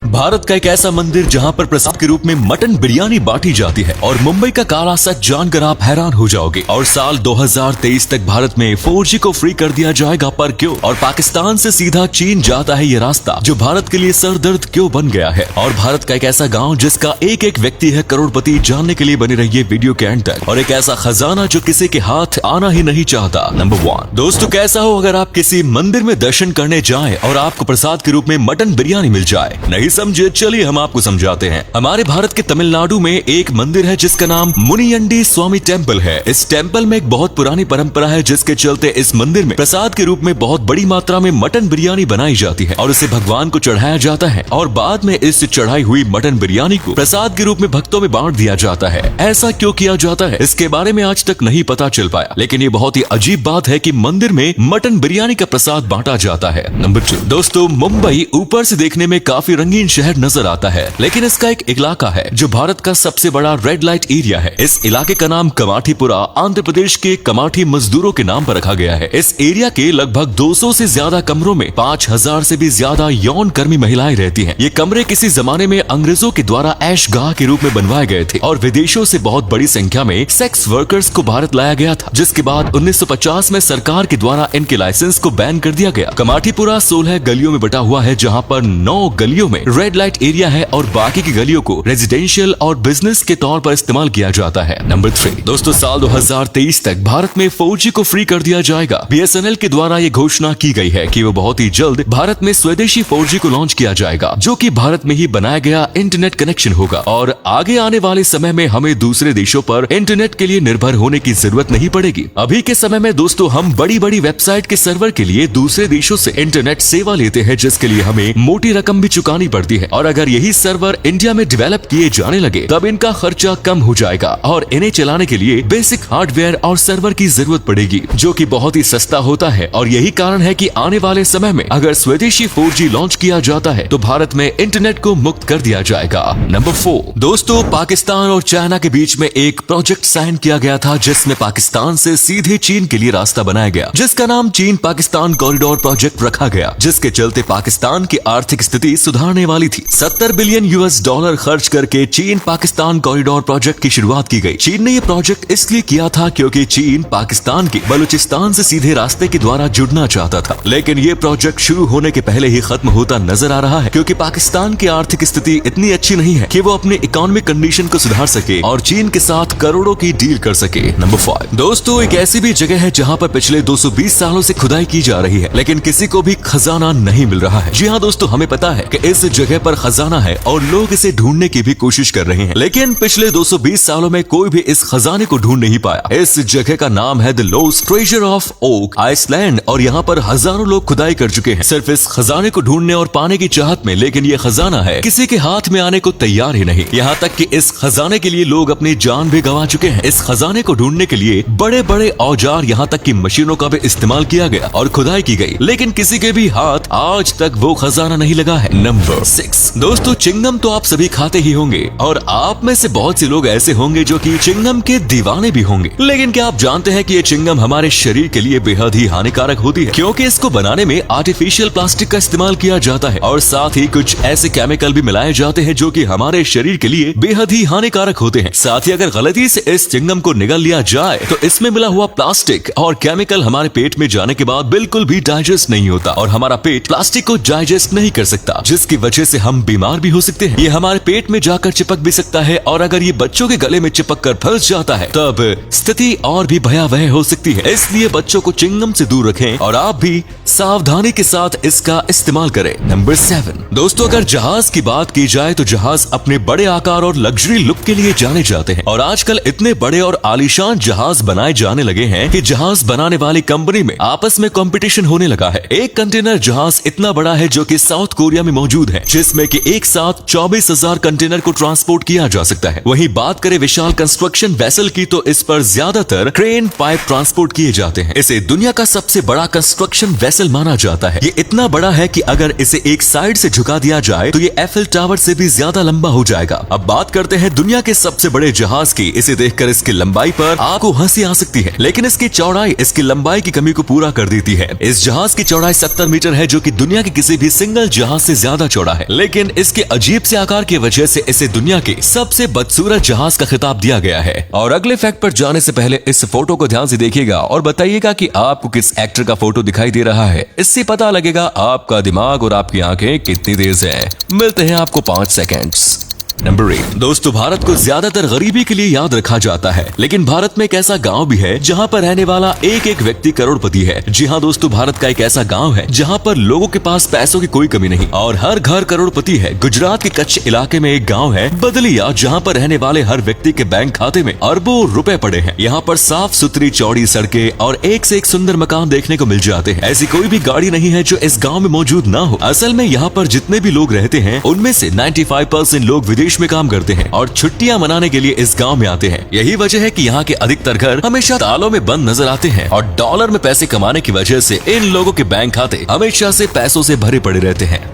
भारत का एक ऐसा मंदिर जहां पर प्रसाद के रूप में मटन बिरयानी बांटी जाती है और मुंबई का काला सच जानकर आप हैरान हो जाओगे। और साल 2023 तक भारत में 4G को फ्री कर दिया जाएगा, पर क्यों? और पाकिस्तान से सीधा चीन जाता है ये रास्ता, जो भारत के लिए सरदर्द क्यों बन गया है? और भारत का एक ऐसा गाँव जिसका एक एक व्यक्ति है करोड़पति, जानने के लिए बने रहिए वीडियो के एंड तक। और एक ऐसा खजाना जो किसी के हाथ आना ही नहीं चाहता। नंबर 1 दोस्तों, कैसा हो अगर आप किसी मंदिर में दर्शन करने जाएं और आपको प्रसाद के रूप में मटन बिरयानी मिल जाए? नहीं समझे? चलिए हम आपको समझाते हैं। हमारे भारत के तमिलनाडु में एक मंदिर है जिसका नाम मुनियंडी स्वामी टेम्पल है। इस टेम्पल में एक बहुत पुरानी परंपरा है जिसके चलते इस मंदिर में प्रसाद के रूप में बहुत बड़ी मात्रा में मटन बिरयानी बनाई जाती है और उसे भगवान को चढ़ाया जाता है और बाद में इस चढ़ाई हुई मटन बिरयानी को प्रसाद के रूप में भक्तों में बांट दिया जाता है। ऐसा क्यों किया जाता है इसके बारे में आज तक नहीं पता चल पाया, लेकिन ये बहुत ही अजीब बात है कि मंदिर में मटन बिरयानी का प्रसाद बांटा जाता है। नंबर 2 दोस्तों, मुंबई ऊपर से देखने में काफी रंगीन शहर नजर आता है, लेकिन इसका एक इलाका है जो भारत का सबसे बड़ा रेड लाइट एरिया है। इस इलाके का नाम कमाठीपुरा आंध्र प्रदेश के कमाठी मजदूरों के नाम पर रखा गया है। इस एरिया के लगभग 200 से ज्यादा कमरों में 5000 से भी ज्यादा यौन कर्मी महिलाएं रहती हैं। ये कमरे किसी जमाने में अंग्रेजों के द्वारा ऐशगाह के रूप में बनवाए गए थे और विदेशों से बहुत बड़ी संख्या में सेक्स वर्कर्स को भारत लाया गया था, जिसके बाद 1950 में सरकार के द्वारा इनके लाइसेंस को बैन कर दिया गया। कमाठीपुरा 16 गलियों में बटा हुआ है, जहाँ पर 9 गलियों में रेड लाइट एरिया है और बाकी की गलियों को रेजिडेंशियल और बिजनेस के तौर पर इस्तेमाल किया जाता है। नंबर 3 दोस्तों, साल 2023 तक भारत में 4G को फ्री कर दिया जाएगा। BSNL के द्वारा ये घोषणा की गई है कि वो बहुत ही जल्द भारत में स्वदेशी 4G को लॉन्च किया जाएगा, जो कि भारत में ही बनाया गया इंटरनेट कनेक्शन होगा और आगे आने वाले समय में हमें दूसरे देशों पर इंटरनेट के लिए निर्भर होने की जरूरत नहीं पड़ेगी। अभी के समय में दोस्तों हम बड़ी बड़ी वेबसाइट के सर्वर के लिए दूसरे देशों से इंटरनेट सेवा लेते हैं, जिसके लिए हमें मोटी रकम भी चुकानी पड़ती है। और अगर यही सर्वर इंडिया में डेवलप किए जाने लगे तब इनका खर्चा कम हो जाएगा और इन्हें चलाने के लिए बेसिक हार्डवेयर और सर्वर की जरूरत पड़ेगी, जो कि बहुत ही सस्ता होता है। और यही कारण है कि आने वाले समय में अगर स्वदेशी 4G लॉन्च किया जाता है तो भारत में इंटरनेट को मुक्त कर दिया जाएगा। नंबर 4 दोस्तों, पाकिस्तान और चाइना के बीच में एक प्रोजेक्ट साइन किया गया था, जिसमें पाकिस्तान से सीधे चीन के लिए रास्ता बनाया गया, जिसका नाम चीन पाकिस्तान कॉरिडोर प्रोजेक्ट रखा गया, जिसके चलते पाकिस्तान की आर्थिक स्थिति सुधारने वाली थी। $70 बिलियन खर्च करके चीन पाकिस्तान कॉरिडोर प्रोजेक्ट की शुरुआत की गई। चीन ने ये प्रोजेक्ट इसलिए किया था क्योंकि चीन पाकिस्तान के बलूचिस्तान से सीधे रास्ते के द्वारा जुड़ना चाहता था, लेकिन ये प्रोजेक्ट शुरू होने के पहले ही खत्म होता नजर आ रहा है, क्योंकि पाकिस्तान की आर्थिक स्थिति इतनी अच्छी नहीं है कि वो अपने इकोनॉमिक कंडीशन को सुधार सके और चीन के साथ करोड़ों की डील कर सके। नंबर 5 दोस्तों, एक ऐसी भी जगह है जहाँ पर पिछले 220 सालों से खुदाई की जा रही है, लेकिन किसी को भी खजाना नहीं मिल रहा है। जी हाँ दोस्तों, हमें पता है कि इस जगह पर खजाना है और लोग इसे ढूंढने की भी कोशिश कर रहे हैं, लेकिन पिछले 220 सालों में कोई भी इस खजाने को ढूंढ नहीं पाया। इस जगह का नाम है the lost treasure of Oak Island और यहाँ पर हजारों लोग खुदाई कर चुके हैं सिर्फ इस खजाने को ढूंढने और पाने की चाहत में, लेकिन ये खजाना है किसी के हाथ में आने को तैयार ही नहीं। यहाँ तक कि इस खजाने के लिए लोग अपनी जान भी गंवा चुके हैं। इस खजाने को ढूंढने के लिए बड़े बड़े औजार, यहाँ तक कि मशीनों का भी इस्तेमाल किया गया और खुदाई की गई, लेकिन किसी के भी हाथ आज तक वो खजाना नहीं लगा है। नंबर 6 दोस्तों, चिंगम तो आप सभी खाते ही होंगे और आप में से बहुत से लोग ऐसे होंगे जो कि चिंगम के दीवाने भी होंगे, लेकिन क्या आप जानते हैं कि ये चिंगम हमारे शरीर के लिए बेहद ही हानिकारक होती है, क्योंकि इसको बनाने में आर्टिफिशियल प्लास्टिक का इस्तेमाल किया जाता है और साथ ही कुछ ऐसे केमिकल भी मिलाए जाते हैं जो कि हमारे शरीर के लिए बेहद ही हानिकारक होते हैं। साथ ही अगर गलती से इस चिंगम को निगल लिया जाए तो इसमें मिला हुआ प्लास्टिक और केमिकल हमारे पेट में जाने के बाद बिल्कुल भी डाइजेस्ट नहीं होता और हमारा पेट प्लास्टिक को डाइजेस्ट नहीं कर सकता, जिसकी वजह से हम बीमार भी हो सकते हैं। ये हमारे पेट में जाकर चिपक भी सकता है और अगर ये बच्चों के गले में चिपक कर फंस जाता है तब स्थिति और भी भयावह हो सकती है। इसलिए बच्चों को चिंगम से दूर रखें और आप भी सावधानी के साथ इसका इस्तेमाल करें। नंबर 7 दोस्तों, अगर जहाज की बात की जाए तो जहाज अपने बड़े आकार और लग्जरी लुक के लिए जाने जाते हैं और आजकल इतने बड़े और आलीशान जहाज बनाए जाने लगे हैं कि जहाज बनाने वाली कंपनी में आपस में कंपटीशन होने लगा है। एक कंटेनर जहाज इतना बड़ा है जो कि साउथ कोरिया में मौजूद है, जिसमें कि एक साथ 24,000 कंटेनर को ट्रांसपोर्ट किया जा सकता है। वहीं बात करें विशाल कंस्ट्रक्शन वेसल की तो इस पर ज्यादातर क्रेन पाइप ट्रांसपोर्ट किए जाते हैं। इसे दुनिया का सबसे बड़ा कंस्ट्रक्शन वेसल माना जाता है। ये इतना बड़ा है कि अगर इसे एक साइड से झुका दिया जाए तो ये एफिल टावर से भी ज्यादा लंबा हो जाएगा। अब बात करते हैं दुनिया के सबसे बड़े जहाज की। इसे देखकर इसकी लंबाई पर आपको हंसी आ सकती है, लेकिन इसकी चौड़ाई इसकी लंबाई की कमी को पूरा कर देती है। इस जहाज की चौड़ाई 70 मीटर है, जो कि दुनिया के किसी भी सिंगल जहाज से ज्यादा चौड़ा है, लेकिन इसके अजीब से आकार की वजह से इसे दुनिया के सबसे बदसूरत जहाज का खिताब दिया गया है। और अगले फैक्ट पर जाने से पहले इस फोटो को ध्यान से देखिएगा और बताइएगा कि आपको किस एक्टर का फोटो दिखाई दे रहा है। इससे पता लगेगा आपका दिमाग और आपकी आंखें कितनी तेज हैं। मिलते हैं आपको 5 सेकंड्स। नंबर 8। दोस्तों, भारत को ज्यादातर गरीबी के लिए याद रखा जाता है, लेकिन भारत में एक ऐसा गांव भी है जहां पर रहने वाला एक एक व्यक्ति करोड़पति है। जी हां दोस्तों, भारत का एक ऐसा गांव है जहां पर लोगों के पास पैसों की कोई कमी नहीं और हर घर करोड़पति है। गुजरात के कच्छ इलाके में एक गाँव है बदलिया, जहाँ पर रहने वाले हर व्यक्ति के बैंक खाते में अरबों रुपए पड़े हैं। यहाँ पर साफ सुथरी चौड़ी सड़कें और एक से एक सुंदर मकान देखने को मिल जाते हैं। ऐसी कोई भी गाड़ी नहीं है जो इस गाँव में मौजूद ना हो। असल में यहाँ पर जितने भी लोग रहते हैं उनमें से 95% लोग विदेश में काम करते हैं और छुट्टियां मनाने के लिए इस गांव में आते हैं। यही वजह है कि यहाँ के अधिकतर घर हमेशा तालों में बंद नजर आते हैं और डॉलर में पैसे कमाने की वजह से इन लोगों के बैंक खाते हमेशा से पैसों से भरे पड़े रहते हैं।